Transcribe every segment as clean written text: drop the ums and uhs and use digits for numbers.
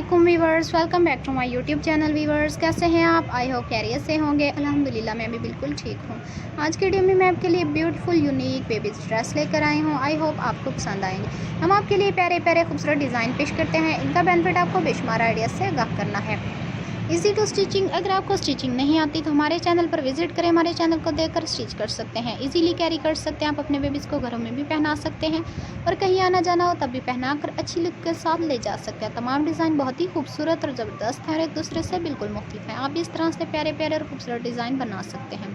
वालेकुम viewers, welcome back to my YouTube channel. Viewers, कैसे हैं आप? आई होप खैरियत से होंगे। अल्हम्दुलिल्लाह मैं भी बिल्कुल ठीक हूँ। आज के वीडियो में मैं आपके लिए ब्यूटीफुल यूनिक बेबी ड्रेस लेकर आई हूँ। आई होप आपको पसंद आएंगे। हम आपके लिए प्यारे प्यारे खूबसूरत डिज़ाइन पेश करते हैं। इनका बेनिफिट आपको बेशुमार आइडिया से आगाह करना है। Easy to stitching. अगर आपको स्टिचिंग नहीं आती तो हमारे चैनल पर विजिट करें। हमारे चैनल को देखकर स्टिच कर सकते हैं। इजीली कैरी कर सकते हैं। आप अपने बेबीज़ को घरों में भी पहना सकते हैं और कहीं आना जाना हो तब भी पहना कर अच्छी लुक के साथ ले जा सकते हैं। तमाम डिज़ाइन बहुत ही खूबसूरत और ज़बरदस्त हैं और एक दूसरे से बिल्कुल मुख्तलिफ हैं। आप इस तरह से प्यारे प्यारे और खूबसूरत डिज़ाइन बना सकते हैं।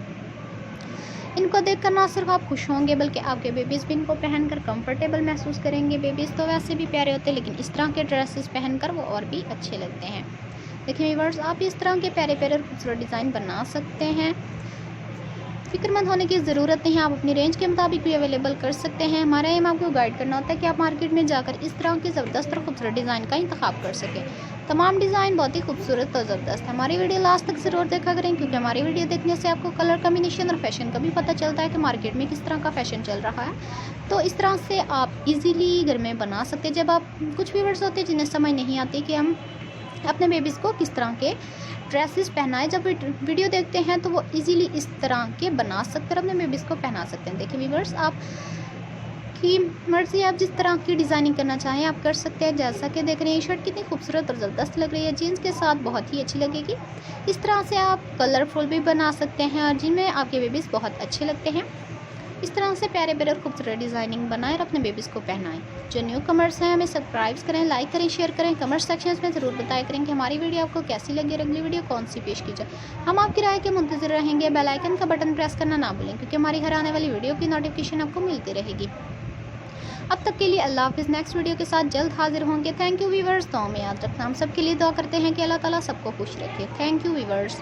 इनको देखकर ना सिर्फ आप खुश होंगे बल्कि आपके बेबीज़ भी इनको पहनकर कंफर्टेबल महसूस करेंगे। बेबीज़ तो वैसे भी प्यारे होते हैं, लेकिन इस तरह के ड्रेसेस पहनकर वो और भी अच्छे लगते हैं। देखिए व्यूअर्स, आप इस तरह के प्यारे प्यारे और खूबसूरत डिज़ाइन बना सकते हैं। फिक्रमंद होने की ज़रूरत नहीं है, आप अपनी रेंज के मुताबिक भी अवेलेबल कर सकते हैं। हमारा एम आपको गाइड करना होता है कि आप मार्केट में जाकर इस तरह के ज़बरदस्त और खूबसूरत डिज़ाइन का इंतखाब कर सकें। तमाम डिज़ाइन बहुत ही खूबसूरत और ज़बरदस्त है। हमारी वीडियो लास्ट तक ज़रूर देखा करें, क्योंकि हमारी वीडियो देखने से आपको कलर कॉम्बिनेशन और फैशन का भी पता चलता है कि मार्केट में किस तरह का फ़ैशन चल रहा है। तो इस तरह से आप इजीली घर में बना सकते हैं। जब आप कुछ व्यूअर्स होते हैं जिन्हें समझ नहीं आती कि हम अपने बेबीज़ को किस तरह के ड्रेसेस पहनाएं, जब वीडियो देखते हैं तो वो इजीली इस तरह के बना सकते हैं और अपने बेबीज़ को पहना सकते हैं। देखिए व्यूअर्स, आप की मर्ज़ी, आप जिस तरह की डिज़ाइनिंग करना चाहें आप कर सकते हैं। जैसा कि देख रहे हैं, ये शर्ट कितनी खूबसूरत और ज़बरदस्त लग रही है, जीन्स के साथ बहुत ही अच्छी लगेगी। इस तरह से आप कलरफुल भी बना सकते हैं और जिनमें आपके बेबीज़ बहुत अच्छे लगते हैं। इस तरह से प्यारे प्यारे और खूबसूरत डिज़ाइनिंग बनाएं और अपने बेबीज़ को पहनाएं। जो न्यू कमर्स हैं हमें सब्सक्राइब करें, लाइक करें, शेयर करें। कमेंट सेक्शन में ज़रूर बताया करें कि हमारी वीडियो आपको कैसी लगी और अगली वीडियो कौन सी पेश की जाए। हम आपकी राय के मुंतज़िर रहेंगे। बेल आइकन का बटन प्रेस करना ना भूलें, क्योंकि हमारी हर आने वाली वीडियो की नोटिफिकेशन आपको मिलती रहेगी। अब तक के लिए अल्लाह हाफ़िज़। नेक्स्ट वीडियो के साथ जल्द हाजिर होंगे। Thank you viewers. दुआ में याद रखना। हम सब के लिए दुआ करते हैं कि अल्लाह ताला सबको खुश रखे। Thank you viewers.